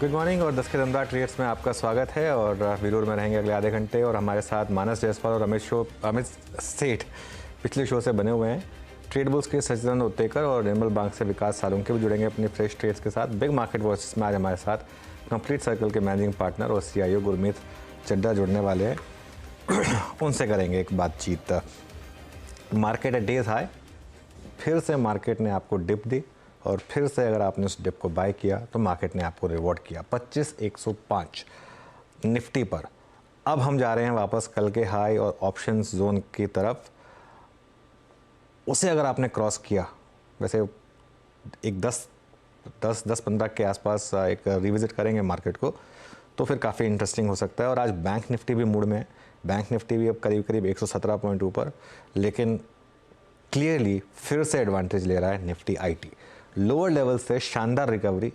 Good morning और 10 के दमदार ट्रेड्स में आपका स्वागत है। और वीरूर में रहेंगे अगले आधे घंटे और हमारे साथ मानस जायसवाल और अमित सेठ पिछले शो से बने हुए हैं। ट्रेड बुल्स के सचिदानंद उत्तेकर और निर्मल बैंक से विकास सालुंके भी जुड़ेंगे अपनी फ्रेश ट्रेड्स के साथ। बिग मार्केट वॉइस में आज हमारे साथ कंप्लीट सर्कल के मैनेजिंग पार्टनर और CIO गुरमीत चड्डा जुड़ने वाले हैं। उनसे करेंगे एक बातचीत। मार्केट है डेज हाई, फिर से मार्केट ने आपको डिप दी और फिर से अगर आपने उस डिप को बाय किया तो मार्केट ने आपको रिवॉर्ड किया 25,105 निफ्टी पर। अब हम जा रहे हैं वापस कल के हाई और ऑप्शंस जोन की तरफ। उसे अगर आपने क्रॉस किया, वैसे एक 10-15 के आसपास एक रिविजिट करेंगे मार्केट को, तो फिर काफ़ी इंटरेस्टिंग हो सकता है। और आज बैंक निफ्टी भी मूड में है। बैंक निफ्टी भी अब करीब करीब 117 पॉइंट ऊपर, लेकिन क्लियरली फिर से एडवांटेज ले रहा है निफ्टी IT। लोअर लेवल से शानदार रिकवरी,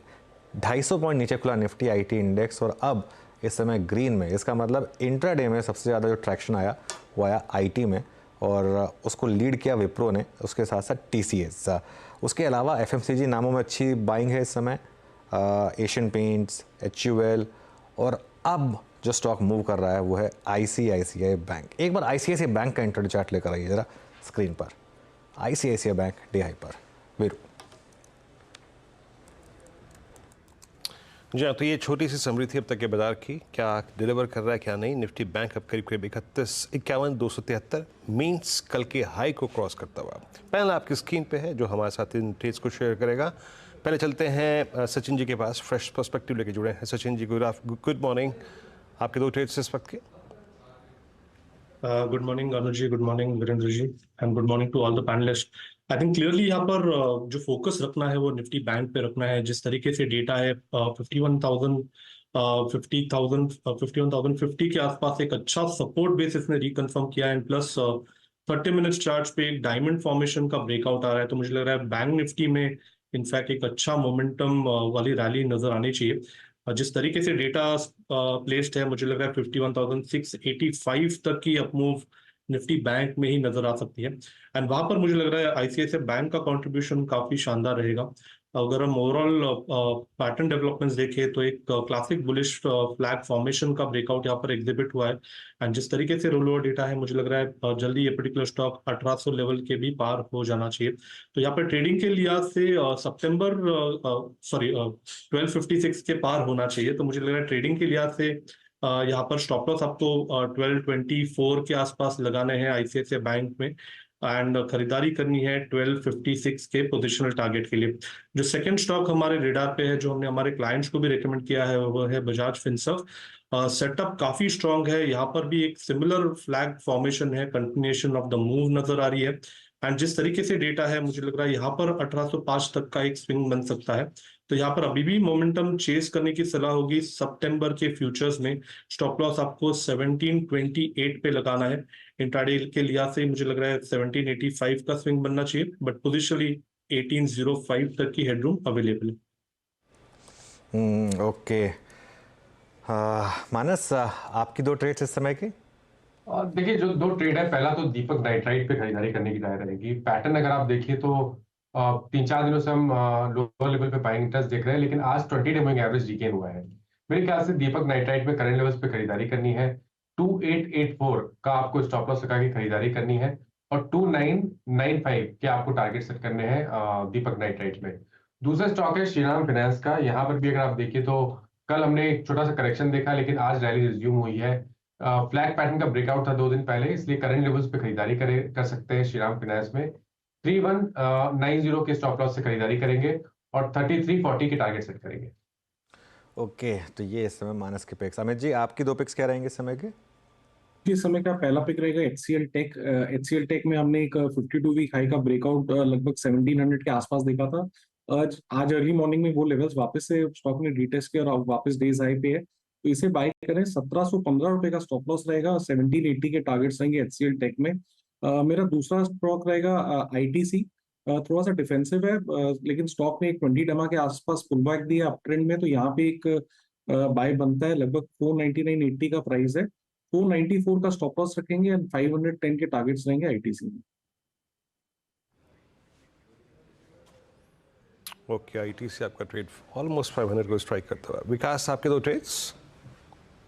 250 पॉइंट नीचे खुला निफ्टी IT इंडेक्स और अब इस समय ग्रीन में। इसका मतलब इंट्राडे में सबसे ज़्यादा जो ट्रैक्शन आया वो आया IT में और उसको लीड किया विप्रो ने, उसके साथ साथ TCS। उसके अलावा FMCG नामों में अच्छी बाइंग है इस समय, एशियन पेंट्स, HUL। और अब जो स्टॉक मूव कर रहा है वो है ICICI बैंक। एक बार ICICI बैंक का इंट्राडे चार्ट लेकर आइए ज़रा स्क्रीन पर। ICICI बैंक डे हाई पर। वीरू जी हाँ, तो ये छोटी सी समरी थी अब तक के बाजार की, क्या डिलीवर कर रहा है क्या नहीं। निफ्टी बैंक अब करीब करीब 31,51,273 मीन्स कल के हाई को क्रॉस करता हुआ। पैनल आपकी स्क्रीन पे है जो हमारे साथ इन ट्रेड्स को शेयर करेगा। पहले चलते हैं सचिन जी के पास, फ्रेश पर्सपेक्टिव लेके जुड़े हैं। Sachin ji, good morning. आपके दो ट्रेड्स इस वक्त के। Good morning Anuj ji, good morning Virendra ji, and good morning to all the panelist. I think clearly यहाँ पर जो फोकस रखना है वो निफ्टी बैंक पे रखना है। जिस तरीके से डेटा है 51,50 के आसपास एक अच्छा सपोर्ट बेस इसने रिकन्फर्म किया है। प्लस 30 मिनट्स चार्ट पे एक डायमंड फॉर्मेशन का ब्रेकआउट आ रहा है, तो मुझे लग रहा है बैंक निफ्टी में इनफैक्ट एक अच्छा मोमेंटम वाली रैली नजर आनी चाहिए। जिस तरीके से डेटा प्लेस्ड है, मुझे लग रहा है 51,685 तक की अपमूव निफ्टी बैंक में ही नजर आ सकती है। एंड वहां पर मुझे लग रहा है ICICI बैंक का कंट्रीब्यूशन काफी शानदार रहेगा। अगर हम ओवरऑल पैटर्न डेवलपमेंट्स देखें तो एक क्लासिक बुलिश फ्लैग फॉर्मेशन का ब्रेकआउट यहाँ पर एग्जिबिट हुआ है। एंड जिस तरीके से रोल ओवर डेटा है, मुझे लग रहा है जल्दी ये पर्टिकुलर स्टॉक 1800 लेवल के भी पार हो जाना चाहिए। तो यहाँ पर ट्रेडिंग के लिहाज से सितंबर 1256 के पार होना चाहिए। तो मुझे लग रहा है ट्रेडिंग के लिहाज से यहाँ पर स्टॉप लॉस आपको 1224 के आसपास लगाने हैं ICICI बैंक में, एंड खरीदारी करनी है 1256 के पोजिशनल टारगेट के लिए। जो सेकंड स्टॉक हमारे रेडार पे है, जो हमने हमारे क्लाइंट्स को भी रिकमेंड किया है, वो है बजाज फिनसर्व। सेटअप काफी स्ट्रांग है, यहाँ पर भी एक सिमिलर फ्लैग फॉर्मेशन है, कंटिन्यूएशन ऑफ द मूव नजर आ रही है। एंड जिस तरीके से डेटा है, मुझे लग रहा है यहाँ पर 1805 तक का एक स्विंग बन सकता है। तो यहाँ पर अभी भी मोमेंटम चेस करने की सलाह होगी। सितंबर के फ्यूचर्स में स्टॉप लॉस आपको 1728 पे लगाना है। इंट्राडे के लिहाज से मुझे लग रहा है 1785 का स्विंग बनना चाहिए, बट पोजिशनली 1805 तक की हेडरूम अवेलेबल है। ओके। मानस, आपकी दो ट्रेड्स इस समय की। और देखिए, जो दो ट्रेड है, पहला तो दीपक नाइट्राइट पे खरीदारी करने की राय रहेगी। पैटर्न अगर आप देखिए तो 3-4 दिनों से हम लोअर लेवल पे बाइंग इंटरेस्ट देख रहे हैं, लेकिन आज 20 डे मूविंग एवरेज रीगेन हुआ है। मेरे ख्याल से दीपक नाइट्राइट में करंट लेवल्स पे खरीदारी करनी है। 2884 का आपको स्टॉप लॉस लगा के खरीदारी करनी है और 2995 के आपको टारगेट सेट करने हैं दीपक नाइट्राइट में। दूसरा स्टॉक है श्रीराम फाइनेंस का। यहाँ पर भी अगर आप देखिए तो कल हमने एक छोटा सा करेक्शन देखा, लेकिन आज रैली रिज्यूम हुई है। फ्लैग पैटर्न का ब्रेकआउट था 2 दिन पहले, इसलिए करंट लेवल्स पे खरीदारी कर सकते हैं श्रीराम फाइनेंस में। 3190 के स्टॉप लॉस से खरीदारी करेंगे और 3340 के टारगेट सेट करेंगे। ओके, तो ये इस समय मानस के पिक्स। अमित जी, आपकी दो पिक्स क्या रहेंगे इस समय के? इस समय का पहला पिक रहेगा HCL टेक। HCL टेक में हमने एक 52 वीक हाई का ब्रेकआउट लगभग 1700 के आसपास देखा था। आज अर्ली मॉर्निंग में वो लेवल्स वापस से स्टॉक ने रिटेस्ट किया और वापस डेज हाई पे है, तो इसे बाय करें। 1715 रुपए का स्टॉप लॉस रहेगा, 1780 के टारगेट्स रहेंगे HCL टेक में। मेरा दूसरा स्टॉक रहेगा ITC। थोड़ा सा डिफेंसिव है, लेकिन स्टॉक ने एक 20 डमा के आसपास पुल बैक दिया अप ट्रेंड में, तो यहाँ पे एक बाय बनता है। लगभग 499.80 का प्राइस है। 494 का स्टॉप लॉस रखेंगे एंड 510 के टारगेट्स रहेंगे ITC में। ओके, आईटी से आपका ट्रेड ऑलमोस्ट 500 को स्ट्राइक करता हुआ। विकास, आपके 2 trades.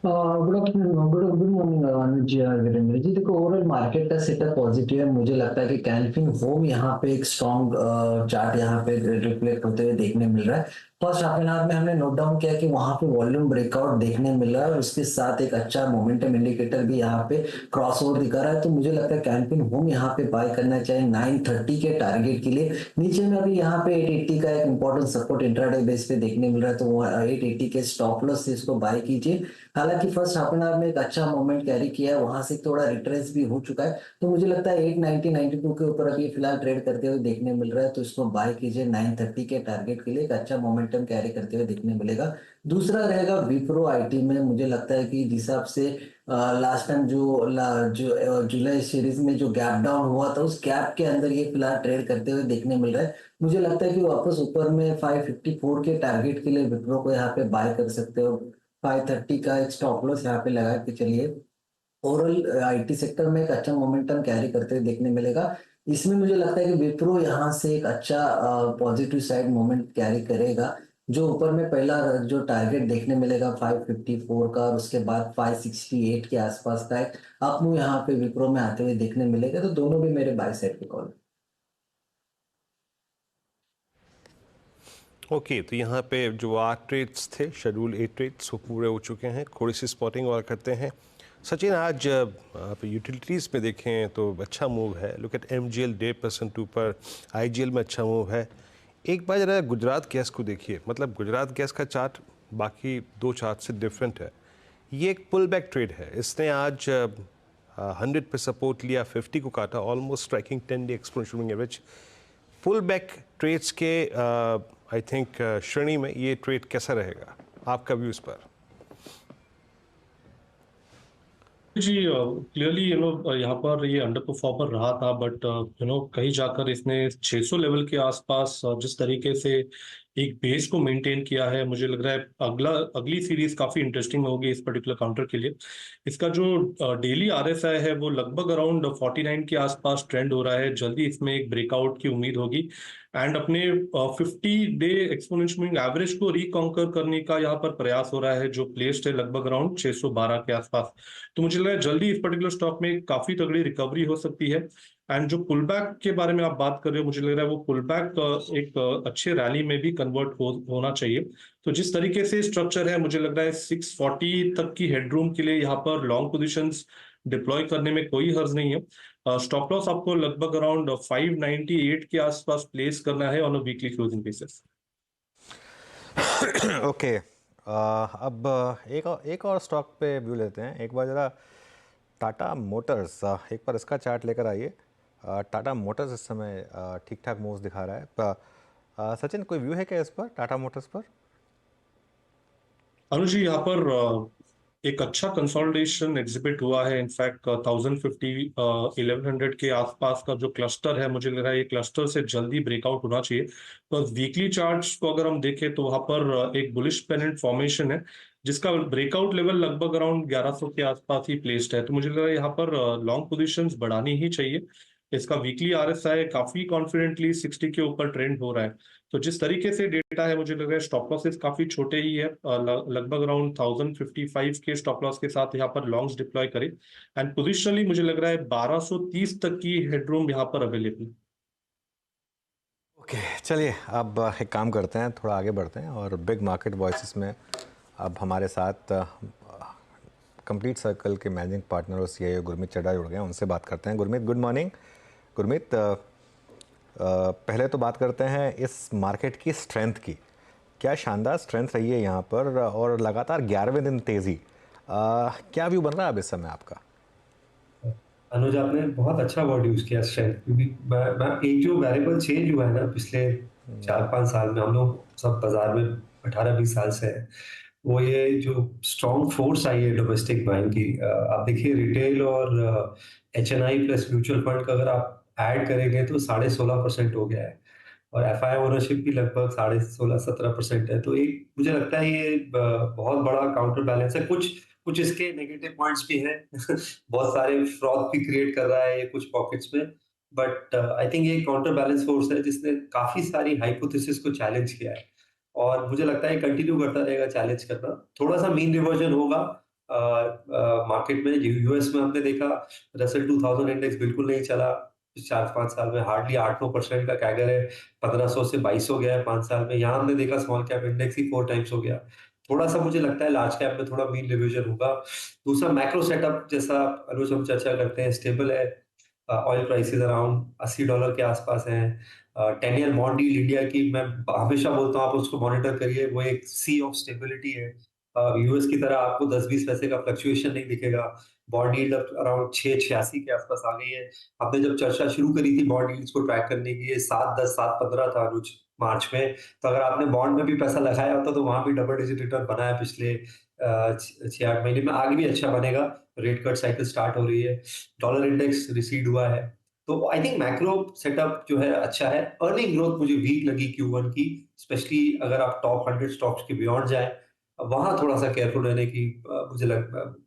Good afternoon, good morning Anuj ji और वीरेंद्र जी। देखो, ओवरऑल मार्केट का सेटअप पॉजिटिव है। मुझे लगता है कि कैनफिन होम यहाँ पे एक स्ट्रॉन्ग चार्ट यहाँ पे रिफ्लेक्ट होते हुए देखने मिल रहा है। फर्स्ट हाफ एन आवर में हमने नोट डाउन किया कि वहां पे वॉल्यूम ब्रेकआउट देखने मिल रहा है और उसके साथ एक अच्छा मोमेंटम इंडिकेटर भी यहाँ पे क्रॉस ओवर दिखा रहा है। तो मुझे लगता है कैनफिन होम यहाँ पे बाय करना चाहिए 930 के टारगेट के लिए। नीचे में अभी यहाँ पे 880 का एक इंपॉर्टेंट सपोर्ट इंट्राडे बेस पे देखने मिल रहा है, तो वो 880 के स्टॉप लॉस से इसको बाय कीजिए। हालांकि फर्स्ट हाफ एन आवर में एक अच्छा मोमेंट कैरी किया है, वहां से थोड़ा रिट्रेस भी हो चुका है। तो मुझे लगता है 890 92 के ऊपर अभी फिलहाल ट्रेड करते हुए देखने मिल रहा है, तो इसको बाय कीजिए 930 के टारगेट के लिए। एक अच्छा मोमेंटम कैरी करते हुए देखने मिलेगा। दूसरा रहेगा विप्रो आईटी में। मुझे लगता है कि जिस हिसाब से लास्ट टाइम जो जुलाई सीरीज में जो गैप डाउन हुआ था, उस गैप के अंदर ये फिलहाल ट्रेड करते हुए देखने मिल रहा है। मुझे लगता है कि वापस ऊपर में 554 के टारगेट के लिए विप्रो को यहाँ पे बाय कर सकते हो। 530 का एक स्टॉप लॉस यहाँ पे लगा के चलिए। ओवरऑल आईटी सेक्टर में एक अच्छा मोमेंटम कैरी करते हुए देखने मिलेगा। इसमें मुझे लगता है कि विप्रो यहाँ से एक अच्छा पॉजिटिव साइड मोमेंट कैरी करेगा। जो ऊपर में पहला जो टारगेट देखने मिलेगा 554 का, और उसके बाद 568 के आसपास का एक अप मूव यहाँ पे विप्रो में आते हुए देखने मिलेगा। तो दोनों भी मेरे बाय साइड पे कॉल। ओके, तो यहाँ पे जो 8 ट्रेड्स थे, शेड्यूल 8 ट्रेड्स, वो पूरे हो चुके हैं। थोड़ी सी स्पॉटिंग और करते हैं। सचिन, आज आप यूटिलिटीज़ में देखें तो अच्छा मूव है। लुक एट एमजीएल 1.5% ऊपर, आईजीएल में अच्छा मूव है। एक बार जरा गुजरात गैस को देखिए, मतलब गुजरात गैस का चार्ट बाकी 2 चार्ट से डिफरेंट है। ये एक पुल बैक ट्रेड है। इसने आज 100 पे सपोर्ट लिया, 50 को काटा, almost striking 10 day exponential moving average. Pull back trades के आई थिंक श्रेणी में ये ट्रेड कैसा रहेगा, आपका व्यू इस पर? जी, क्लियरली यहाँ पर ये अंडर परफॉर्मर रहा था, बट कहीं जाकर इसने 600 लेवल के आसपास जिस तरीके से एक बेस को मेंटेन किया है, मुझे लग रहा है अगली सीरीज काफी इंटरेस्टिंग होगी इस पर्टिकुलर काउंटर के लिए। इसका जो डेली आरएसआई है वो लगभग अराउंड 49 के आसपास ट्रेंड हो रहा है। जल्दी इसमें एक ब्रेकआउट की उम्मीद होगी एंड अपने 50 डे एक्सपोनेंशियल मूविंग एवरेज को रिकॉन्कर करने का यहाँ पर प्रयास हो रहा है, जो प्लेस्ड है लगभग अराउंड 612 के आसपास। तो मुझे लग रहा है जल्दी इस पर्टिकुलर स्टॉक में काफी तगड़ी रिकवरी हो सकती है। एंड जो पुल बैक के बारे में आप बात कर रहे हो, मुझे लग रहा है वो पुल बैक एक अच्छे रैली में भी कन्वर्ट होना चाहिए। तो जिस तरीके से स्ट्रक्चर है, मुझे लग रहा है 640 तक की हेडरूम के लिए यहाँ पर लॉन्ग पोजीशंस डिप्लॉय करने में कोई हर्ज नहीं है। स्टॉप लॉस आपको लगभग अराउंड 598 के आसपास प्लेस करना है on a weekly closing basis. Okay, अब एक और स्टॉक पे व्यू लेते हैं। एक बार ज़रा टाटा मोटर्स, एक बार इसका चार्ट लेकर आइए। टाटा मोटर्स इस समय ठीक ठाक मूव्स दिखा रहा है। सचिन, कोई व्यू है क्या इस पर, टाटा मोटर्स पर? अनुज जी, यहाँ पर एक अच्छा कंसोलिडेशन एग्जिबिट हुआ है। इनफैक्ट 1050 1100 के आसपास का जो क्लस्टर है, मुझे लग रहा है ये क्लस्टर से जल्दी ब्रेकआउट होना चाहिए। तो वीकली चार्ट्स को अगर हम देखें तो वहां पर एक बुलिश पेनेंट फॉर्मेशन है, जिसका ब्रेकआउट लेवल लगभग अराउंड 1100 के आसपास ही प्लेस्ड है। तो मुझे लग रहा है यहाँ पर लॉन्ग पोजीशंस बढ़ानी ही चाहिए। इसका वीकली आरएसआई काफी कॉन्फिडेंटली 60 के ऊपर ट्रेंड हो रहा है। तो जिस तरीके से डेटा है, मुझे लग रहा है स्टॉप लॉसेस काफी छोटे ही है। लगभग अराउंड 1055 के स्टॉप लॉस के साथ यहाँ पर लॉन्ग्स डिप्लॉय करें। एंड पोजिशनली मुझे लग रहा है 1230 तक की हेडरूम यहाँ पर अवेलेबल। ओके, चलिए अब एक काम करते हैं, थोड़ा आगे बढ़ते हैं और बिग मार्केट वॉइसेस में अब हमारे साथ कंप्लीट सर्कल के मैनेजिंग पार्टनर और सीईओ गुरमीत चड्ढा जुड़ गए हैं। उनसे बात करते हैं। Gurmeet, good morning. गुरमीत, पहले तो बात करते हैं इस मार्केट की स्ट्रेंथ की। क्या शानदार स्ट्रेंथ रही है यहाँ पर और लगातार 11वें दिन तेज़ी। क्या व्यू बन रहा है अब इस समय आपका? अनुज, आपने बहुत अच्छा वर्ड यूज किया स्ट्रेंथ, क्योंकि एक जो वेरिएबल चेंज हुआ है ना पिछले 4-5 साल में, हम लोग सब बाजार में 18-20 साल से है, वो ये जो स्ट्रॉन्ग फोर्स आई है डोमेस्टिक बाइंग की। आप देखिए रिटेल और एचएनआई प्लस म्यूचुअल फंड का अगर आप ऐड करेंगे तो 16.5% हो गया है, और एफआई ओनरशिप भी लगभग 16-17% है। तो एक मुझे लगता है ये बहुत बड़ा काउंटर बैलेंस है। कुछ कुछ इसके नेगेटिव पॉइंट्स भी हैं बहुत सारे फ्रॉड भी क्रिएट कर रहा है ये कुछ पॉकेट्स में, बट आई थिंक ये काउंटर बैलेंस फोर्स है जिसने काफी सारी हाइपोथेसिस को चैलेंज किया है, और मुझे लगता है कंटिन्यू करता रहेगा चैलेंज करना। थोड़ा सा मीन रिवर्जन होगा मार्केट में। यूएस में हमने देखा रसेल 2000 इंडेक्स बिल्कुल नहीं चला 4-5 साल में, हार्डली 8-9% का कैगर है, 1500 से 2200 गया है 5 साल में। यहाँ हमने देखा स्मॉल कैप इंडेक्स ही 4 टाइम्स हो गया। थोड़ा सा मुझे लगता है लार्ज कैप में थोड़ा मीन रिविजन होगा। दूसरा मैक्रो सेटअप जैसा अनुज हम चर्चा करते हैं स्टेबल है। ऑयल प्राइसेस अराउंड $80 के आसपास हैं। 10 ईयर बॉन्ड यील्ड इंडिया की मैं हमेशा बोलता हूँ आप उसको मॉनिटर करिए, वो एक सी ऑफ स्टेबिलिटी है। यूएस की तरह आपको 10-20 पैसे का फ्लक्चुएशन नहीं दिखेगा। बॉन्ड यील्ड अराउंड 6.86 के आसपास आ गई है। आपने जब चर्चा शुरू करी थी बॉन्ड यील्ड्स को ट्रैक करने की, ये 7.10 7.15 था अनुज मार्च में। तो अगर आपने बॉन्ड में भी पैसा लगाया होता तो वहां भी डबल डिजिट रिटर्न बना है पिछले 6-8 महीने में, आगे भी अच्छा बनेगा। रेट कट साइकिल स्टार्ट हो रही है, डॉलर इंडेक्स रिसीड हुआ है, तो आई थिंक मैक्रो सेटअप जो है अच्छा है। अर्निंग ग्रोथ मुझे वीक लगी Q1 की, स्पेशली अगर आप टॉप 100 स्टॉक्स के बियॉन्ड जाए, वहां थोड़ा सा केयरफुल रहने की मुझे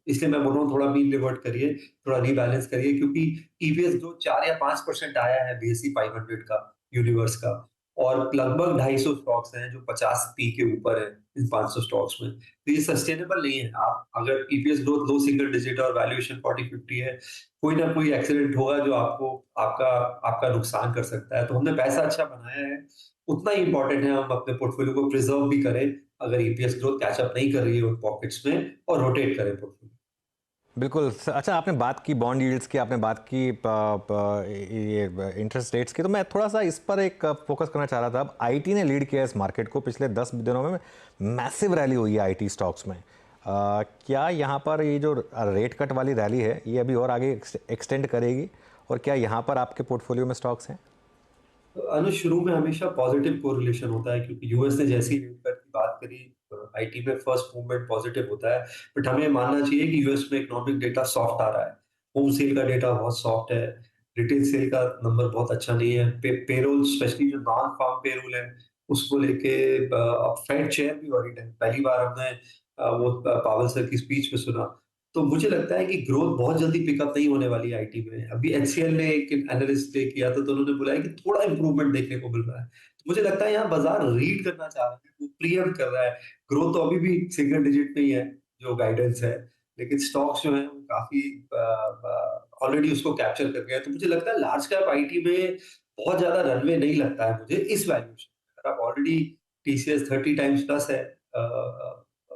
इसलिए मैं बोल रहा हूँ थोड़ा मीन रिवर्ट करिए, थोड़ा रीबैलेंस करिए, क्योंकि ईपीएस जो 4 या 5% आया है BSE 500 का यूनिवर्स का, और लगभग 250 स्टॉक्स हैं जो 50 पी के ऊपर है इन 500 स्टॉक्स में, तो ये सस्टेनेबल नहीं है। आप अगर ईपीएस ग्रोथ लो सिंगल डिजिट और वैल्यूएशन 40-50 है, कोई ना कोई एक्सीडेंट होगा जो आपको आपका आपका नुकसान कर सकता है। तो हमने पैसा अच्छा बनाया है, उतना ही इंपॉर्टेंट है हम अपने पोर्टफोलियो को प्रिजर्व भी करें अगर ईपीएस ग्रोथ कैचअप नहीं कर रही है उन पॉकेट्स में, और रोटेट करें पोर्टफोलियो। बिल्कुल। अच्छा, आपने बात की बॉन्ड यील्ड्स की, आपने बात की ये इंटरेस्ट रेट्स की, तो मैं थोड़ा सा इस पर एक फोकस करना चाह रहा था। अब आईटी ने लीड किया इस मार्केट को, पिछले 10 दिनों में मैसिव रैली हुई है आईटी स्टॉक्स में। क्या यहाँ पर ये जो रेट कट वाली रैली है ये अभी और आगे एक्सटेंड करेगी, और क्या यहाँ पर आपके पोर्टफोलियो में स्टॉक्स हैं? अनुज, शुरू में हमेशा पॉजिटिव कोरिलेशन होता है, क्योंकि यूएस ने जैसी रेट कट की बात करी, आईटी में फर्स्ट मूवमेंट पॉजिटिव होता है। बट हमें मानना चाहिए कि यूएस में इकोनॉमिक डेटा सॉफ्ट आ रहा है। होम सेल का डेटा बहुत सॉफ्ट है, रिटेल सेल का नंबर बहुत अच्छा नहीं है। पेरोल स्पेशली जो नॉन फार्म पेरोल है उसको लेके अब फेड चेयर भी वरीड है। पहली बार हमने वो पावेल सर की स्पीच में सुना। तो मुझे लगता है कि ग्रोथ बहुत जल्दी पिकअप नहीं होने वाली है आईटी में। अभी एचसीएल ने एक एनालिस्ट डे किया था तो उन्होंने बोला है कि थोड़ा इंप्रूवमेंट देखने को मिल रहा है। तो मुझे लगता है यहाँ बाजार रीड करना चाह रहा है, वो प्रीएम्प्ट कर रहा है। ग्रोथ तो अभी भी सिंगल डिजिट में ही है जो गाइडेंस है, लेकिन स्टॉक्स जो है वो काफी ऑलरेडी उसको कैप्चर कर गया है। तो मुझे लगता है लार्ज कैप आईटी में बहुत ज्यादा रनवे नहीं लगता है मुझे इस वैल्यूएशन। अगर आप ऑलरेडी टीसीएस 30 टाइम्स प्लस है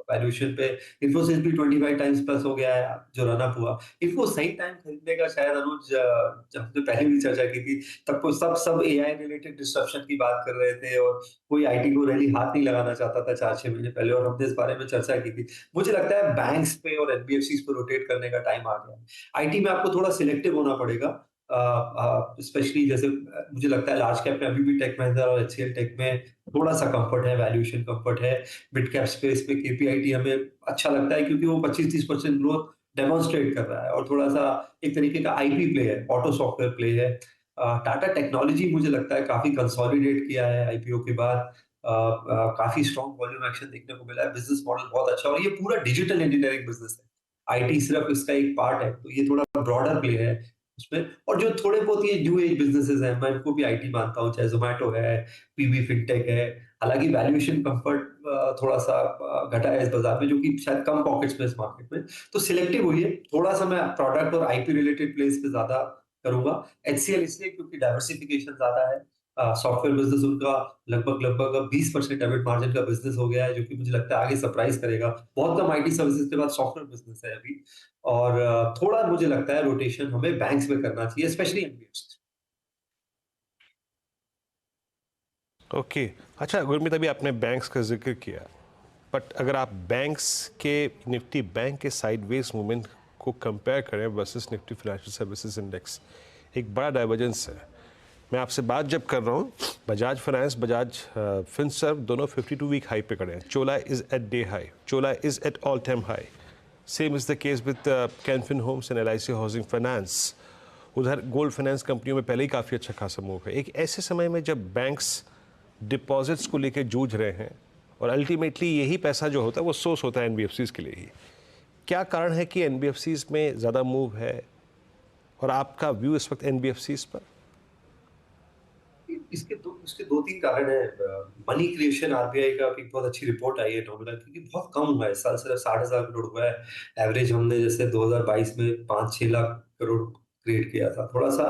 वैल्यूएशन पे, इन्फोसिस भी 25 टाइम्स प्लस हो गया है जो रन अप हुआ। इनको सही टाइम खरीदने का शायद अनुज, जब हमने पहले भी चर्चा की थी तब को सब एआई रिलेटेड डिस्ट्रप्शन की बात कर रहे थे, और कोई आईटी को रैली हाथ नहीं लगाना चाहता था 4-6 महीने पहले, और हमने इस बारे में चर्चा की थी। मुझे लगता है बैंक्स पे और एनबीएफसी पे रोटेट करने का टाइम आ गया है। आईटी में आपको थोड़ा सिलेक्टिव होना पड़ेगा, स्पेशली जैसे मुझे लगता है लार्ज कैप में अभी भी टेक महिंद्रा और एचसीएल टेक में थोड़ा सा कंफर्ट है, वैल्यूएशन कंफर्ट है। मिड कैप स्पेस पे केपीआईटी हमें अच्छा लगता है क्योंकि वो 25-30% ग्रोथ डेमोन्स्ट्रेट कर रहा है, और थोड़ा सा एक तरीके का आईपी प्ले है, ऑटो सॉफ्टवेयर प्ले है। टाटा टेक्नोलॉजी मुझे लगता है काफी कंसोलिडेट किया है आईपीओ के बाद। काफी स्ट्रॉन्ग वॉल्यूम एक्शन देखने को मिला है, बिजनेस मॉडल बहुत अच्छा, और ये पूरा डिजिटल इंजीनियरिंग बिजनेस है। आईटी सिर्फ इसका एक पार्ट है, तो ये थोड़ा ब्रॉडर प्ले है उसमें। और जो थोड़े बहुत ये न्यू एज बिजनेसेस हैं, मैं इनको भी आईटी मानता हूँ, चाहे जोमेटो है, पीबी फिनटेक है। हालांकि वैल्यूएशन कंफर्ट थोड़ा सा घटा है इस बाजार में, जो कि शायद कम पॉकेट्स में इस मार्केट में। तो सिलेक्टिव हुई है थोड़ा सा, मैं प्रोडक्ट और आईपी रिलेटेड प्लेस पे ज्यादा करूंगा। एचसीएल इसलिए क्योंकि डाइवर्सिफिकेशन ज्यादा है, सॉफ्टवेयर बिजनेस उनका लगभग 20% एबिट मार्जिन का बिजनेस हो गया है, जो कि मुझे लगता है आगे सरप्राइज करेगा। बहुत कम आईटी सर्विसेज के बाद सॉफ्टवेयर बिजनेस है अभी, और थोड़ा मुझे लगता है रोटेशन हमें बैंक्स में करना चाहिए, स्पेशली एनबीएफसी। ओके अच्छा गुरमीत, अभी आपने बैंक्स का जिक्र किया, बट अगर आप बैंक्स के निफ्टी बैंक के साइडवेज मूवमेंट को कंपेयर करें versus Nifty financial services index, एक बड़ा डाइवर्जेंस है। मैं आपसे बात जब कर रहा हूँ, बजाज फाइनेंस, बजाज फिनसर्व दोनों 52 वीक हाई पे खड़े हैं। Chola is at day high, Chola is at all time high. Same is the case with Canfin homes and LIC housing finance. उधर गोल्ड फाइनेंस कंपनियों में पहले ही काफ़ी अच्छा खासा मूव है। एक ऐसे समय में जब बैंक्स डिपॉजिट्स को लेकर जूझ रहे हैं, और अल्टीमेटली यही पैसा जो होता है वो सोर्स होता है एनबीएफसीज के लिए ही, क्या कारण है कि एनबीएफसीज में ज़्यादा मूव है, और आपका व्यू इस वक्त एनबीएफसीज पर? इसके दो तीन कारण है। मनी क्रिएशन आरबीआई का एक बहुत अच्छी रिपोर्ट आई है नॉमिनल, क्योंकि बहुत कम हुआ है इस साल, सिर्फ 60,000 करोड़ हुआ है। एवरेज हमने जैसे 2022 में 5-6 लाख करोड़ क्रिएट किया था। थोड़ा सा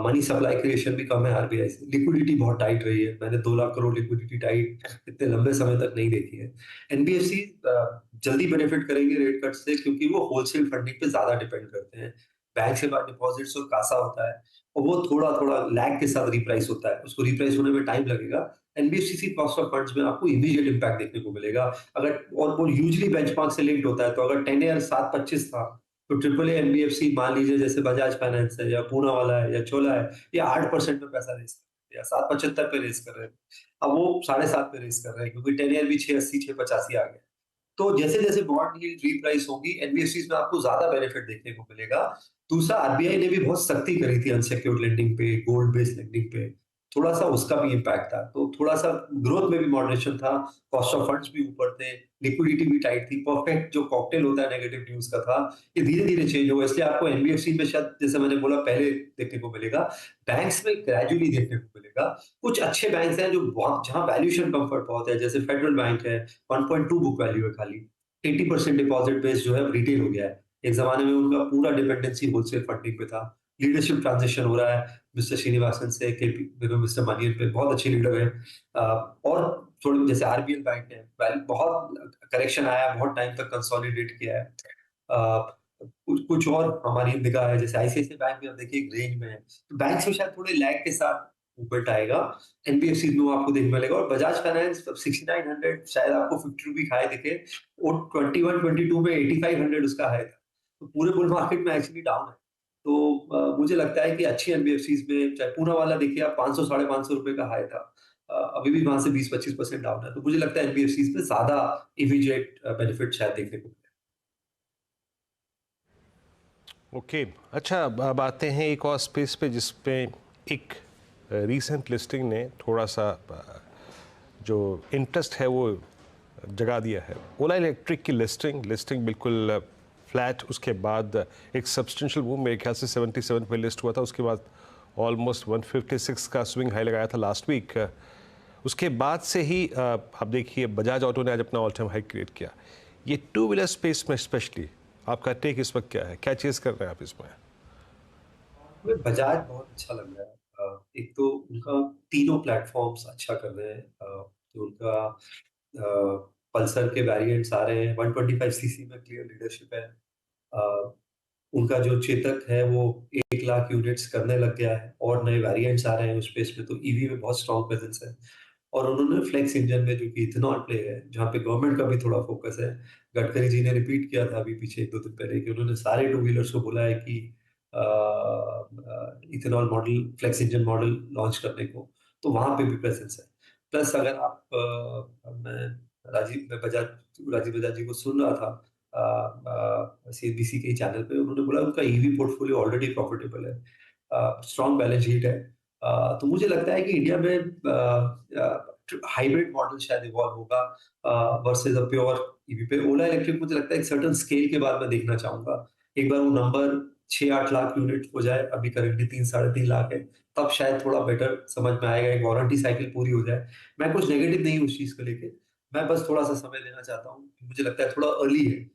मनी सप्लाई क्रिएशन भी कम है आरबीआई से। लिक्विडिटी बहुत टाइट रही है, मैंने 2 लाख करोड़ लिक्विडिटी टाइट इतने लंबे समय तक नहीं देखी है। एनबीएफसी जल्दी बेनिफिट करेंगे रेट कट से, क्योंकि वो होलसेल फंडिंग पे ज्यादा डिपेंड करते हैं। बैंक से बाद डिपॉजिट्स और कासा होता है, और वो थोड़ा थोड़ा लैग के साथ रिप्राइस होता है, उसको रिप्राइस होने में टाइम लगेगा। एनबीएफसी कॉस्ट ऑफ फंड्स में आपको इमीडिएट इंपैक्ट देखने को मिलेगा। अगर, और वो यूजुअली बेंचमार्क से लिंक्ड होता है, तो अगर 10 ईयर 7.25 था, तो ट्रिपल ए एनबीएफसी मान लीजिए जैसे बजाज फाइनेंस है या पूना वाला है या चोला है, या 8% में पैसा रेस कर रहे हैं या 7.75 पे रेस कर रहे हैं, अब वो 7.5 पे रेस कर रहे हैं, क्योंकि 10 ईयर भी 6.80 6.85 आ गया। तो जैसे जैसे बॉन्ड यील्ड रीप्राइस होगी, एनबीएफसीज में आपको ज्यादा बेनिफिट देखने को मिलेगा। दूसरा, आरबीआई ने भी बहुत सख्ती करी थी अनसिक्योर्ड लेंडिंग पे, गोल्ड बेस्ड लेंडिंग पे, थोड़ा सा उसका भी इम्पैक्ट था। तो थोड़ा सा ग्रोथ में भी मॉडरेशन था, कॉस्ट ऑफ फंड्स भी ऊपर थे, लिक्विडिटी भी टाइट थी। परफेक्ट जो कॉकटेल होता है नेगेटिव न्यूज का था, ये धीरे धीरे चेंज होगा। इसलिए आपको एनबीएफसी में शायद, जैसे मैंने बोला, पहले देखने को मिलेगा, बैंक्स में ग्रेजुअली देखने को मिलेगा। कुछ अच्छे बैंक्स हैं जो बहुत, जहां वैल्यूएशन कंफर्ट बहुत है, जैसे फेडरल बैंक है, 1.2 बुक वैल्यू है खाली, 80% डिपॉजिट बेस जो है रिटेल हो गया है। एक जमाने में उनका पूरा डिपेंडेंसी होलसेल फंडिंग पे था। लीडरशिप ट्रांजिशन हो रहा है मिस्टर श्रीनिवासन से केपी मिस्टर मनियन पे, बहुत अच्छे लीडर है। और थोड़े जैसे आरबीएल बैंक है, बहुत करेक्शन आया, बहुत टाइम तक कंसोलिडेट किया है। कुछ कुछ और हमारी निगाह है, जैसे आईसीआईसीआई बैंक में आप देखिए रेंज में है, तो बैंक में शायद थोड़े लैग के साथ मूवमेंट आएगा। एनबीएफसी में आपको देखने मिलेगा, और बजाज फाइनेंस 6900 शायद आपको 50 रुपी हाई दिखे, और 21-22 में 8500 उसका हाई था। तो पूरे बुल मार्केट में एक्चुअली डाउन है। तो मुझे लगता है कि अच्छी एनबीएफसीज में, चाहे पूना वाला देखिए आप, 500 550 रुपए का हाई था, अभी भी वहां से 20-25% डाउन है। तो मुझे लगता है एनबीएफसीज में ज्यादा इमीडिएट बेनिफिट शायद देखने को मिले। ओके अच्छा, अब आते हैं एक और स्पेस पे जिसपे एक रीसेंट लिस्टिंग ने थोड़ा सा जो इंटरेस्ट है वो जगा दिया है। ओला इलेक्ट्रिक की लिस्टिंग बिल्कुल फ्लैट, उसके बाद एक सब्सटेंशियल मूव, मेरे ख्याल से 77 पे लिस्ट हुआ था, उसके बाद ऑलमोस्ट 156 का स्विंग हाई लगाया था लास्ट वीक। उसके बाद से ही आप देखिए बजाज ऑटो ने आज अपना ऑल टाइम हाई क्रिएट किया। ये टू व्हीलर स्पेस में स्पेशली आपका टेक इस वक्त क्या है, क्या चीज़ कर रहे हैं आप इसमें? मुझे बजाज बहुत अच्छा लग रहा है। एक तो उनका तीनों प्लेटफॉर्म्स अच्छा कर रहे हैं। तो उनका पल्सर के वेरिएंट्स आ रहे हैं, 125 सीसी में क्लियर लीडरशिप है। अ, उनका जो चेतक है वो 1 लाख यूनिट्स करने लग गया है, और नए वेरिएंट्स आ रहे हैं उस स्पेस में, तो ईवी में बहुत स्ट्रॉन्ग प्रेजेंस है। और उन्होंने फ्लेक्स इंजन में, जो कि इथेनॉल प्ले है, जहाँ पे गवर्नमेंट का भी थोड़ा फोकस है, गडकरी जी ने रिपीट किया था अभी पीछे 1-2 दिन पहले कि उन्होंने सारे टू व्हीलर्स को बोला है कि ethanol model, flex engine model launch करने को, तो वहां पे भी प्रेजेंस है। प्लस अगर आप मैं राजीव बजाज जी को सुन रहा था सीएनबीसी के चैनल पे, उन्होंने बोला उनका ईवी पोर्टफोलियो ऑलरेडी प्रॉफिटेबल है, स्ट्रॉन्ग बैलेंस शीट है। तो मुझे लगता है कि इंडिया में हाइब्रिड मॉडल शायद इवॉल्व होगा वर्सेस अ प्योर ईवी पे। ओला इलेक्ट्रिक मुझे लगता है एक सर्टेन स्केल के बाद मैं देखना चाहूंगा, एक बार वो नंबर 6-8 लाख यूनिट हो जाए, अभी करंटली 3-3.5 लाख है, तब शायद थोड़ा बेटर समझ में आएगा, एक वारंटी साइकिल पूरी हो जाए। मैं कुछ नेगेटिव नहीं हूँ उस चीज को लेके, मैं बस थोड़ा सा समय लेना चाहता हूँ, मुझे लगता है थोड़ा अर्ली है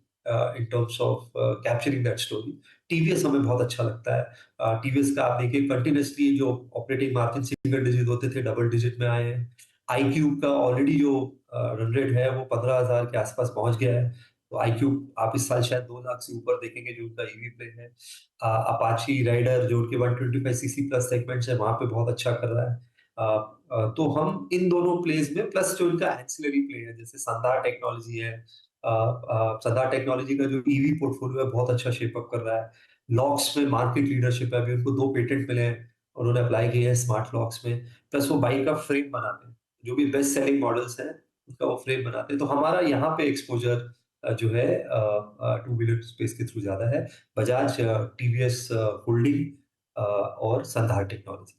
in terms of capturing that story. TVS हमें बहुत अच्छा लगता है। टीवीएस का आप देखिए कंटिन्यूसली जो ऑपरेटिंग मार्जिन सिंगल डिजिट होते थे, डबल डिजिट में आए हैं। iQube का ऑलरेडी जो रन रेट है वो 15,000 के आसपास पहुंच गया है। तो iQube आप इस साल शायद 2 लाख से ऊपर देखेंगे, जो उनका ईवी प्ले है। अपाची राइडर जो उनके 125 सीसी प्लस सेगमेंट्स है, वहां पे बहुत अच्छा कर रहा है। तो हम इन दोनों प्लेस में, प्लस जो इनका एंसिलरी प्ले है, जैसे संधार टेक्नोलॉजी है, संधार टेक्नोलॉजी का जो ईवी पोर्टफोलियो है बहुत अच्छा शेप अप कर रहा है। लॉक्स में मार्केट लीडरशिप है, अभी उनको 2 पेटेंट मिले हैं, उन्होंने अप्लाई किए हैं स्मार्ट लॉक्स में। प्लस वो बाइक का फ्रेम बनाते हैं, जो भी बेस्ट सेलिंग मॉडल्स हैं उसका वो फ्रेम बनाते हैं। तो हमारा यहाँ पे एक्सपोजर जो है टू व्हीलर स्पेस के थ्रू ज्यादा है, बजाज, टीवीएस होल्डिंग और संधार टेक्नोलॉजी।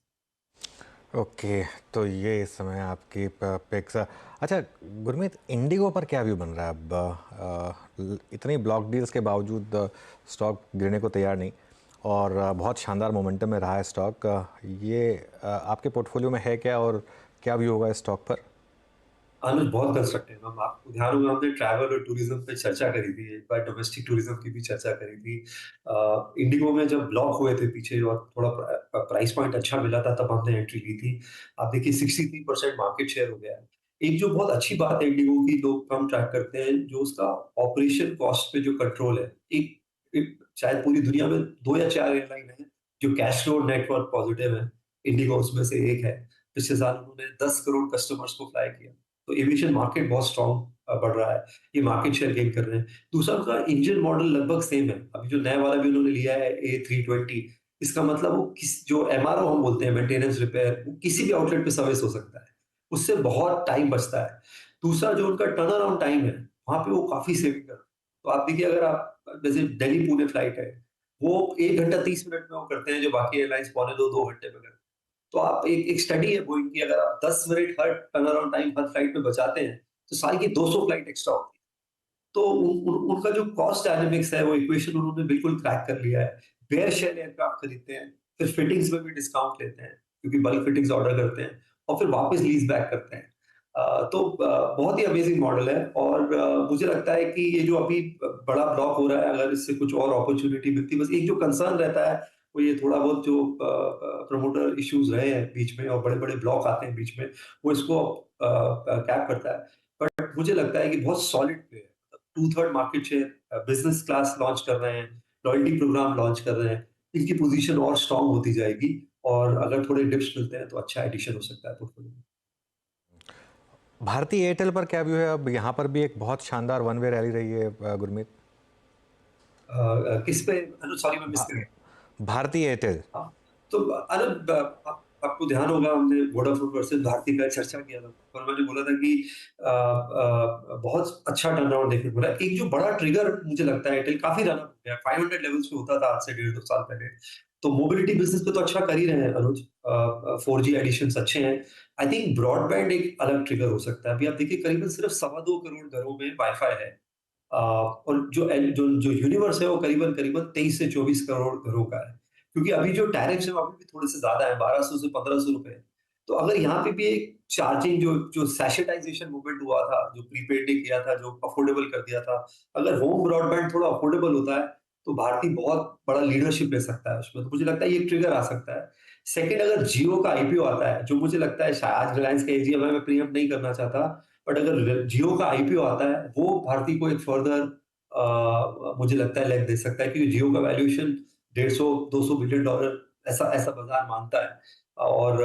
ओके, तो ये इस समय आपकी पिक्स। अच्छा गुरमीत, इंडिगो पर क्या व्यू बन रहा है अब? इतनी ब्लॉक डील्स के बावजूद स्टॉक गिरने को तैयार नहीं, और बहुत शानदार मोमेंटम में रहा है स्टॉक। ये आपके पोर्टफोलियो में है क्या, और क्या व्यू होगा इस स्टॉक पर? अनुज बहुत कंस्ट्रक्टिव। हम आपको ध्यान होगा हमने ट्रैवल और टूरिज्म पे चर्चा करी थी, एक बार डोमेस्टिक टूरिज्म की भी चर्चा करी थी। इंडिगो में जब ब्लॉक हुए थे पीछे और थोड़ा प्राइस पॉइंट अच्छा मिला था तब हमने एंट्री ली थी। आप देखिए 63% मार्केट शेयर हो गया है। एक जो बहुत अच्छी बात है इंडिगो की, लोग कम ट्रैक करते हैं, जो उसका ऑपरेशन कॉस्ट पे जो कंट्रोल है। एक शायद पूरी दुनिया में 2 या 4 एयरलाइन है जो कैश फ्लो नेटवर्क पॉजिटिव है, इंडिगो उसमें से एक है। पिछले साल उन्होंने 10 करोड़ कस्टमर्स को फ्लाई किया। तो एविएशन मार्केट बहुत स्ट्रॉन्ग बढ़ रहा है, ये मार्केट शेयर गेन कर रहे हैं। दूसरा उनका इंजन मॉडल लगभग सेम है। अभी जो नया वाला भी उन्होंने लिया है A320, इसका मतलब वो किस जो एमआरओ हम बोलते हैं, मेंटेनेंस रिपेयर, वो किसी भी आउटलेट पे सर्विस हो सकता है, उससे बहुत टाइम बचता है। दूसरा जो उनका टर्न अराउंड टाइम है, वहां पे वो काफी सेविंग कर रहे हैं। तो आप देखिए, अगर आप जैसे दिल्ली पुणे फ्लाइट है, वो 1 घंटा 30 मिनट में वो करते हैं, जो बाकी एयरलाइंस पौने 2 घंटे में करते हैं। तो आप एक स्टडी है बोइंग की, अगर आप 10 मिनट हर टर्न अराउंड टाइम हर फ्लाइट में बचाते हैं, तो साल की 200 फ्लाइट एक्स्ट्रा होती है। तो उनका जो कॉस्ट डायनेमिक्स है, वो इक्वेशन उन्होंने बिल्कुल क्रैक कर लिया है। बेयर शेल एयरक्राफ्ट खरीदते हैं, फिर फिटिंग्स में भी डिस्काउंट लेते हैं, क्योंकि बल्क फिटिंग्स ऑर्डर करते हैं, और फिर वापस लीज बैक करते हैं। तो बहुत ही अमेजिंग मॉडल है। और मुझे लगता है कि ये जो अभी बड़ा ब्लॉक हो रहा है, अगर इससे कुछ और अपॉर्चुनिटी मिलती है, बस एक जो कंसर्न रहता है वो ये थोड़ा बहुत जो प्रमोटर इश्यूज रहे हैं बीच में, और बड़े बड़े ब्लॉक आते हैं बीच में, वो इसको कैप करता है। बट मुझे लगता है कि बहुत सॉलिड प्ले है। 2/3 market share, business class launch कर रहे हैं, लॉयल्टी प्रोग्राम लॉन्च कर रहे हैं, इनकी पोजीशन और स्ट्रांग होती जाएगी। और अगर थोड़े डिप्स मिलते हैं तो अच्छा एडिशन हो सकता है पोर्टफोलियो में। भारतीय एयरटेल पर क्या व्यू है? अब यहाँ पर भी एक बहुत शानदार वन वे रैली रही है गुरमीत। किस पे? सॉरी, मैं मिस भा, कर गया। भारतीय एयरटेल। हाँ, तो अनंत, आपको ध्यान होगा हमने वोडाफोन वर्सेस भारती का चर्चा किया था, और मैंने बोला था कि बहुत अच्छा टर्न अराउंड देखने को मिला। एक जो बड़ा ट्रिगर मुझे लगता है, एयरटेल काफी रन अप हो गया, 500 लेवल्स पे होता था आज से 1.5-2 साल पहले। तो मोबिलिटी बिजनेस पे तो अच्छा कर ही रहे हैं अनुज, 4G एडिशंस अच्छे हैं। आई थिंक ब्रॉडबैंड एक अलग ट्रिगर हो सकता है। अभी आप देखिए, करीबन सिर्फ 2.25 करोड़ घरों में वाईफाई है, और जो जो जो यूनिवर्स है वो करीबन करीबन 23 से 24 करोड़ घरों का है। क्योंकि अभी जो टैरिफ है वो अभी भी थोड़े से ज्यादा है, 1200 से 1500 रुपए। तो अगर यहाँ पे भी एक चार्जिंग जो जो सैशेटाइजेशन मूवमेंट हुआ था, जो प्रीपेड ने किया था, जो अफोर्डेबल कर दिया था, अगर होम ब्रॉडबैंड थोड़ा अफोर्डेबल होता है, तो भारती बहुत बड़ा लीडरशिप ले सकता है उसमें। तो मुझे लगता है ये ट्रिगर आ सकता है। सेकंड, अगर जियो का आईपीओ आता है, जो मुझे लगता है शायद आज रिलायंस का एजीएम है, मैं प्रीएम्प्ट नहीं करना चाहता, बट अगर जियो का आईपीओ आता है, वो भारती को एक फर्दर मुझे लगता है लेग दे सकता है, क्योंकि जियो का वैल्यूएशन 150-200 बिलियन डॉलर ऐसा ऐसा बाजार मानता है। और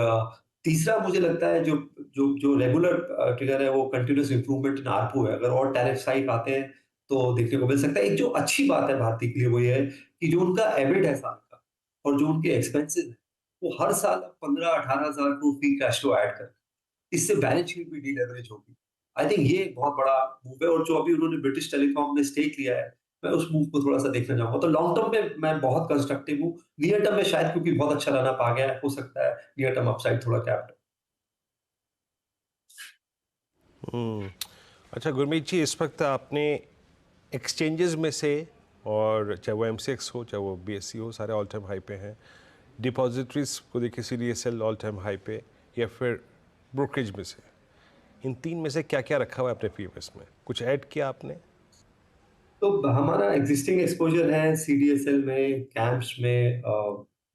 तीसरा मुझे लगता है जो जो जो रेगुलर ट्रिगर है, वो कंटिन्यूअस इंप्रूवमेंट इन आरपू है। अगर और टैरिफ हाइक आते हैं तो देखने को मिल सकता है। एक जो अच्छी बात है भारती के लिए वो ये है कि जो उनका एबिट है साल का, और जो उनके एक्सपेंसेस है, वो हर साल 15-18 हजार crore free cash flow add कर, इससे बैलेंस शीट भी डीलेवरेज होगी। आई थिंक ये एक बहुत बड़ा मूव है। और जो अभी उन्होंने ब्रिटिश टेलीकॉम में स्टेक लिया है, मैं उस मूव को थोड़ा सा देखना चाहूंगा। तो लॉन्ग टर्म में मैं बहुत कंस्ट्रक्टिव हूँ। नियर टर्म में शायद, क्योंकि बहुत अच्छा रन अप आ गया है, हो सकता है नियर टर्म अपसाइड थोड़ा कैप्ड। अच्छा गुरमीत जी, इस वक्त आपने एक्सचेंजेस में से, और चाहे वो MCX हो चाहे वो BSE हो, सारे ऑल टाइम हाई पे हैं। डिपॉजिटरीज को देखिए, CDSL ऑल टाइम हाई पे, या फिर ब्रोकरेज में से, इन तीन में से क्या क्या रखा हुआ है अपने PMS में? कुछ ऐड किया आपने? तो हमारा एग्जिस्टिंग एक्सपोजर है सीडीएसएल में, कैंप्स में,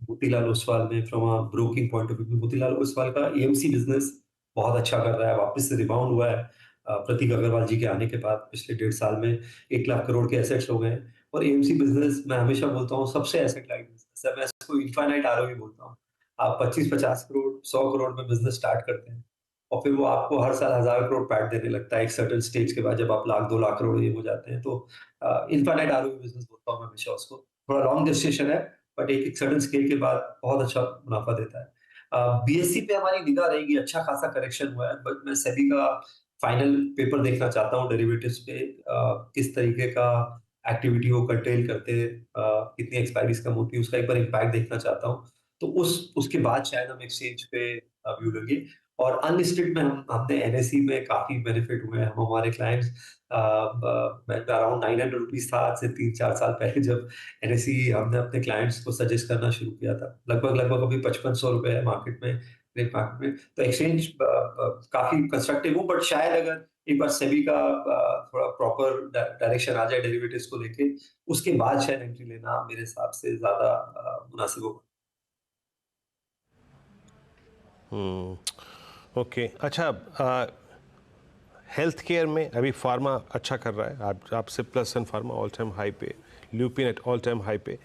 मोतीलाल ओसवाल में। From a broking point of view, Motilal Oswal का एएमसी बिजनेस बहुत अच्छा कर रहा है, वापस से रिबाउंड हुआ है प्रतीक अग्रवाल जी के आने के बाद। पिछले 1.5 साल में 1 लाख करोड़ के एसेट्स हो गए हैं। और एएमसी बिजनेस, मैं हमेशा बोलता हूँ, सबसे एसेट लाइट बिजनेस है। मैं इसको इनफाइनाइट आरओई बोलता हूँ। आप 25-50 करोड़ 100 करोड़ में बिजनेस स्टार्ट करते हैं, और फिर वो आपको हर साल 1000 करोड़ पैट देने लगता है एक सर्टेन स्टेज के बाद, जब आप 1 लाख 2 लाख करोड़ ये हो जाते हैं। तो इनफाइनाइट आरओई बिजनेस बोलता हूँ मैं हमेशा उसको। थोड़ा लॉन्ग जेस्टेशन है, बट एक एक सर्टेन स्केल के बाद बहुत अच्छा मुनाफा देता है। बीएससी पे हमारी निगाह रहेगी। अच्छा खासा करेक्शन हुआ है, बट मैं सेबी का फाइनल पेपर देखना चाहता हूँ डेरिवेटिव्स पे, किस तरीके का एक्टिविटी वो कर्टेल करते हैं, कितनी एक्सपायरीज कम होती है, उसका एक बार इम्पैक्ट देखना चाहता हूँ। तो उसके बाद शायद हम एक्सचेंज पे व्यू लेंगे। और अनलिस्टेड में हमने एनएसई में काफी बेनिफिट हुए हैं। हम हमारे क्लाइंट्स अराउंड 900 रुपीज था आज से 3-4 साल पहले जब एनएसई हमने अपने क्लाइंट्स को सजेस्ट करना शुरू किया था। लगभग अभी 5500 रुपए है मार्केट में, ग्रे मार्केट में। तो एक्सचेंज काफी कंस्ट्रक्टिव हूँ, बट शायद अगर एक बार सेबी का थोड़ा प्रॉपर डायरेक्शन आ जाए डेरिवेटिव्स को लेके, उसके बाद शायद एंट्री लेना मेरे हिसाब से ज्यादा मुनासिब होगा। ओके, अच्छा, हेल्थ केयर में अभी फार्मा अच्छा कर रहा है, आपसे प्लस सन फार्मा ऑल टाइम हाई पे, lupin eight all time high पे।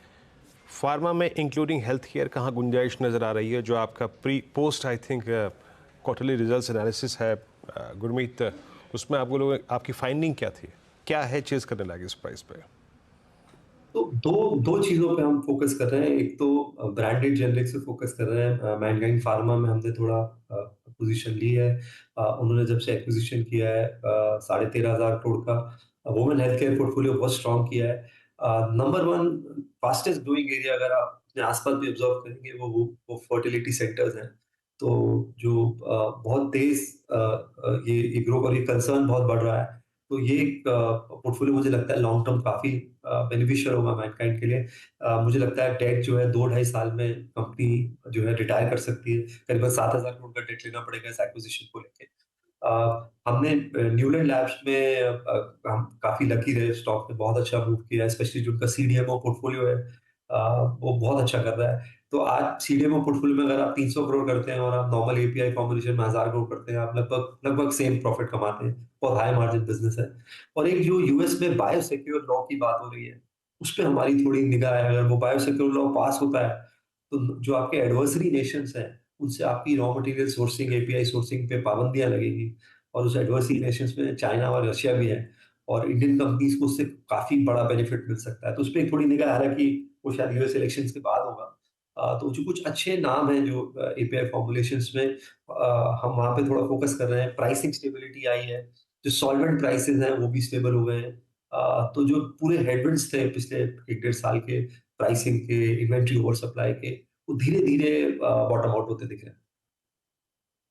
फार्मा में इंक्लूडिंग हेल्थ केयर कहाँ गुंजाइश नज़र आ रही है? जो आपका post I think quarterly results analysis है गुरमीत, उसमें आपकी फाइंडिंग क्या थी? क्या है चीज़ करने लगे इस प्राइस पे? तो दो चीजों पे हम फोकस कर रहे हैं। एक तो ब्रांडेड जेनरिक से फोकस कर रहे हैं। मैनकाइंड फार्मा में हमने थोड़ा पोजीशन ली है। उन्होंने जब से एक्विजिशन किया है 13,500 करोड़ का वुमेन हेल्थ केयर पोर्टफोलियो बहुत स्ट्रॉन्ग किया है। नंबर 1 फास्टेस्ट ग्रोइंग एरिया अगर आप अपने आसपास भी ऑब्जर्व करेंगे वो फर्टिलिटी सेक्टर्स हैं। तो जो बहुत तेज ये ग्रो और ये कंसर्न बहुत बढ़ रहा है। तो ये एक पोर्टफोलियो मुझे लगता है लॉन्ग टर्म काफी बेनिफिशियल होगा मैनकाइंड के लिए। मुझे लगता है डेट जो है 2-2.5 साल में कंपनी जो है रिटायर कर सकती है। करीबन 7,000 करोड़ का डेट लेना पड़ेगा इस एक्विजिशन को लेके। हमने न्यूलैंड लैब्स में हम काफी लकी रहे, स्टॉक ने बहुत अच्छा मूव किया, स्पेशली जो उनका सीडीएमओ पोर्टफोलियो है वो बहुत अच्छा कर रहा है। तो आज सीडीएमओ पोर्टफोलियो में अगर आप 300 करोड़ करते हैं और आप नॉर्मल एपीआई फॉर्मुलेशन में 1000 करोड़ करते हैं, आप लगभग सेम प्रॉफिट कमाते हैं। बहुत हाई मार्जिन बिजनेस है। और एक जो यूएस में बायोसिक्योर लॉ की बात हो रही है, उस पे हमारी थोड़ी निगाह है। अगर वो बायोसिक्योर लॉ पास होता है तो जो आपके एडवर्सरी नेशंस हैं उनसे आपकी raw material sourcing, API sourcing पे पाबंदियां लगेगी। और उस एडवर्सरी नेशंस में चाइना और रशिया भी है, और इंडियन कंपनीज को उससे काफी बड़ा बेनिफिट मिल सकता है। तो उस पर थोड़ी निगाह, हालांकि वो शायद यूएस इलेक्शंस के बाद होगा। तो जो कुछ अच्छे नाम हैं जो एपीआई फॉर्मुलेशंस में, हम वहां पे थोड़ा फोकस कर रहे हैं। प्राइसिंग स्टेबिलिटी आई है, जो सॉल्वेंट प्राइसेस हैं वो भी स्टेबल हो गए हैं। तो जो पूरे हेडविंड्स थे पिछले 1-1.5 साल के, प्राइसिंग के, इन्वेंट्री ओवर सप्लाई के, वो धीरे धीरे बॉटम आउट होते दिख रहे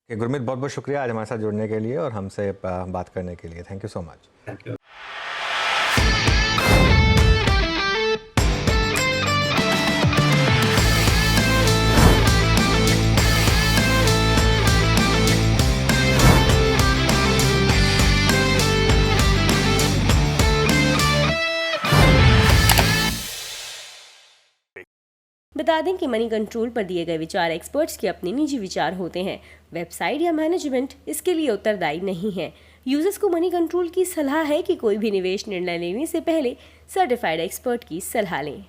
हैं। गुरमीत, बहुत बहुत शुक्रिया आज हमारे साथ जुड़ने के लिए और हमसे बात करने के लिए। Thank you so much. Thank you. बता दें कि मनी कंट्रोल पर दिए गए विचार एक्सपर्ट्स के अपने निजी विचार होते हैं। वेबसाइट या मैनेजमेंट इसके लिए उत्तरदायी नहीं है। यूजर्स को मनी कंट्रोल की सलाह है कि कोई भी निवेश निर्णय लेने से पहले सर्टिफाइड एक्सपर्ट की सलाह लें।